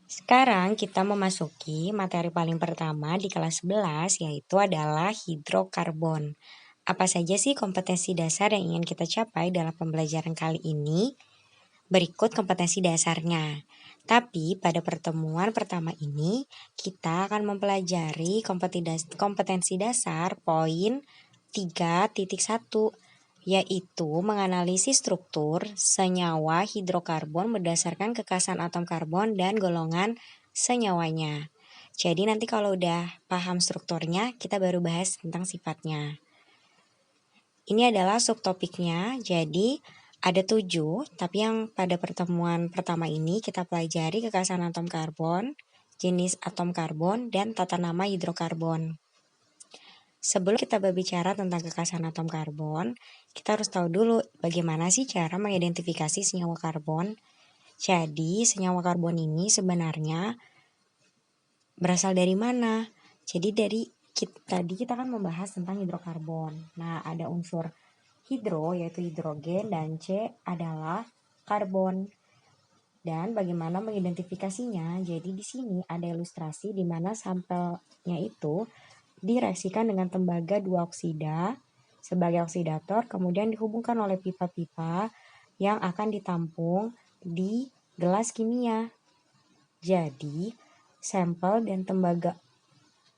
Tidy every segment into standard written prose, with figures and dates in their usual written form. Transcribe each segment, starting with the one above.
Sekarang kita memasuki materi paling pertama di kelas 11 yaitu adalah hidrokarbon. Apa saja sih kompetensi dasar yang ingin kita capai dalam pembelajaran kali ini? Berikut kompetensi dasarnya. Tapi pada pertemuan pertama ini kita akan mempelajari kompetensi dasar poin 3.1 yaitu menganalisis struktur senyawa hidrokarbon berdasarkan kekasan atom karbon dan golongan senyawanya. Jadi nanti kalau udah paham strukturnya, kita baru bahas tentang sifatnya. Ini adalah subtopiknya, jadi ada 7, tapi yang pada pertemuan pertama ini kita pelajari kekasan atom karbon, jenis atom karbon, dan tata nama hidrokarbon. Sebelum kita berbicara tentang kekasan atom karbon, kita harus tahu dulu bagaimana sih cara mengidentifikasi senyawa karbon. Jadi, senyawa karbon ini sebenarnya berasal dari mana? Jadi tadi kita kan membahas tentang hidrokarbon. Nah, ada unsur hidro yaitu hidrogen dan C adalah karbon. Dan bagaimana mengidentifikasinya? Jadi di sini ada ilustrasi di mana sampelnya itu direaksikan dengan tembaga 2 oksida sebagai oksidator, kemudian dihubungkan oleh pipa-pipa yang akan ditampung di gelas kimia. Jadi, sampel dan tembaga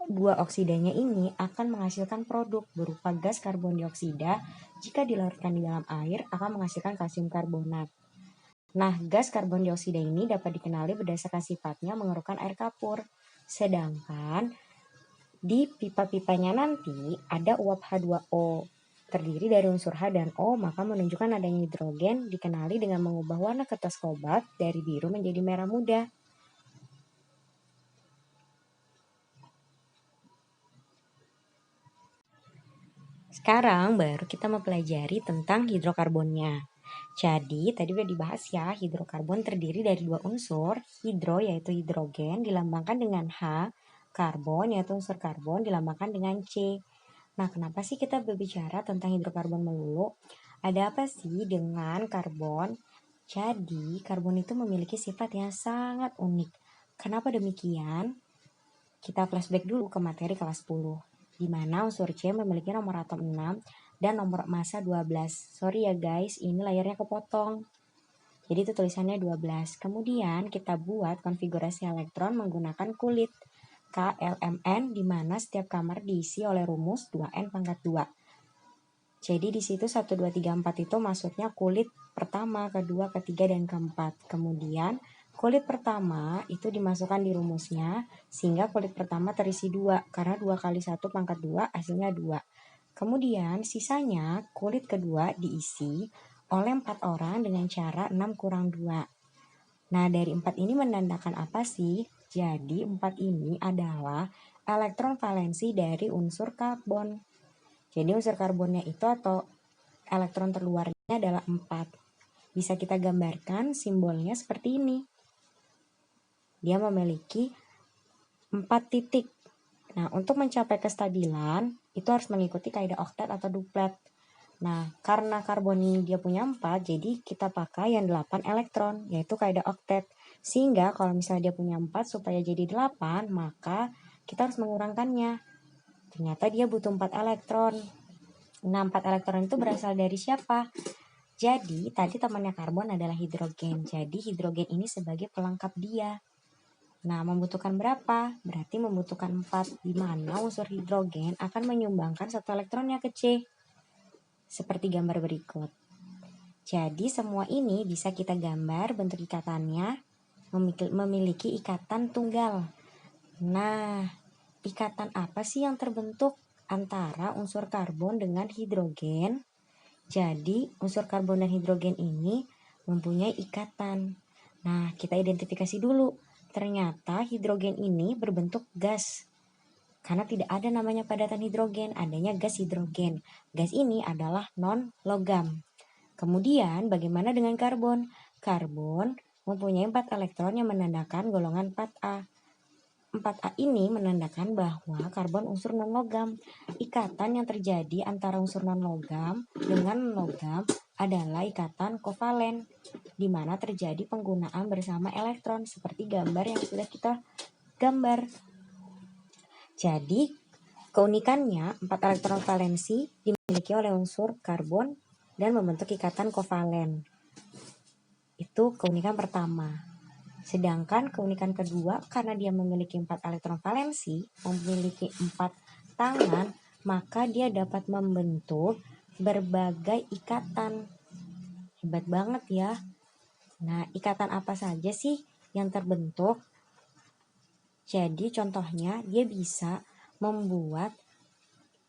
2 oksidanya ini akan menghasilkan produk berupa gas karbon dioksida. Jika dilarutkan di dalam air akan menghasilkan kalsium karbonat. Nah, gas karbon dioksida ini dapat dikenali berdasarkan sifatnya mengeluarkan air kapur. Sedangkan di pipa-pipanya nanti ada uap H2O terdiri dari unsur H dan O, maka menunjukkan adanya hidrogen dikenali dengan mengubah warna kertas kobalt dari biru menjadi merah muda. Sekarang baru kita mempelajari tentang hidrokarbonnya. Jadi tadi udah dibahas ya, hidrokarbon terdiri dari 2 unsur, hidro yaitu hidrogen dilambangkan dengan H, karbon yaitu unsur karbon dilambangkan dengan C. Nah, kenapa sih kita berbicara tentang hidrokarbon melulu? Ada apa sih dengan karbon? Jadi, karbon itu memiliki sifat yang sangat unik. Kenapa demikian? Kita flashback dulu ke materi kelas 10, di mana unsur C memiliki nomor atom 6 dan nomor massa 12. Sorry ya guys, ini layarnya kepotong. Jadi itu tulisannya 12. Kemudian kita buat konfigurasi elektron menggunakan kulit KLMN, di mana setiap kamar diisi oleh rumus 2N pangkat 2. Jadi di situ 1, 2, 3, 4 itu maksudnya kulit pertama, kedua, ketiga, dan keempat. Kemudian kulit pertama itu dimasukkan di rumusnya sehingga kulit pertama terisi 2 karena 2 kali 1 pangkat 2 hasilnya 2. Kemudian sisanya kulit kedua diisi oleh 4 orang dengan cara 6 kurang 2. Nah, dari 4 ini menandakan apa sih? Jadi 4 ini adalah elektron valensi dari unsur karbon. Jadi unsur karbonnya itu atau elektron terluarnya adalah 4. Bisa kita gambarkan simbolnya seperti ini. Dia memiliki 4 titik. Nah, untuk mencapai kestabilan itu harus mengikuti kaidah oktet atau duplet. Nah, karena karbon ini dia punya 4, jadi kita pakai yang 8 elektron, yaitu kaidah oktet. Sehingga kalau misalnya dia punya 4 supaya jadi 8, maka kita harus mengurangkannya. Ternyata dia butuh 4 elektron. Nah, 4 elektron itu berasal dari siapa? Jadi, tadi temannya karbon adalah hidrogen. Jadi, hidrogen ini sebagai pelengkap dia. Nah, membutuhkan berapa? Berarti membutuhkan 4, di mana unsur hidrogen akan menyumbangkan 1 elektronnya ke C. Seperti gambar berikut. Jadi, semua ini bisa kita gambar bentuk ikatannya memiliki ikatan tunggal. Nah, ikatan apa sih yang terbentuk antara unsur karbon dengan hidrogen? Jadi, unsur karbon dan hidrogen ini mempunyai ikatan. Nah, kita identifikasi dulu. Ternyata hidrogen ini berbentuk gas. Karena tidak ada namanya padatan hidrogen, adanya gas hidrogen. Gas ini adalah non-logam. Kemudian, bagaimana dengan karbon? Karbon mempunyai 4 elektron yang menandakan golongan 4A. 4A ini menandakan bahwa karbon unsur non-logam. Ikatan yang terjadi antara unsur non-logam dengan non-logam adalah ikatan kovalen, di mana terjadi penggunaan bersama elektron seperti gambar yang sudah kita gambar. Jadi, keunikannya 4 elektron valensi dimiliki oleh unsur karbon dan membentuk ikatan kovalen. Itu keunikan pertama. Sedangkan keunikan kedua, karena dia memiliki 4 elektron valensi, memiliki 4 tangan, maka dia dapat membentuk berbagai ikatan. Hebat banget ya. Nah, ikatan apa saja sih yang terbentuk? Jadi contohnya dia bisa membuat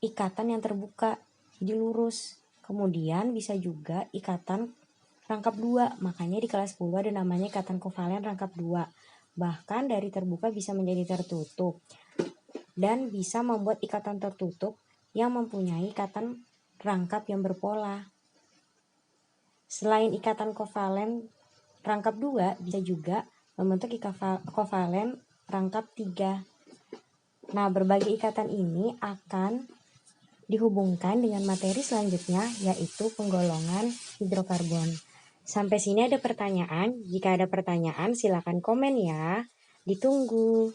ikatan yang terbuka, jadi lurus. Kemudian bisa juga ikatan rangkap 2, makanya di kelas 10 ada namanya ikatan kovalen rangkap 2. Bahkan dari terbuka bisa menjadi tertutup. Dan bisa membuat ikatan tertutup yang mempunyai ikatan rangkap yang berpola. Selain ikatan kovalen rangkap 2, bisa juga membentuk ikatan kovalen rangkap 3. Nah, berbagai ikatan ini akan dihubungkan dengan materi selanjutnya, yaitu penggolongan hidrokarbon. Sampai sini ada pertanyaan? Jika ada pertanyaan, silakan komen ya. Ditunggu.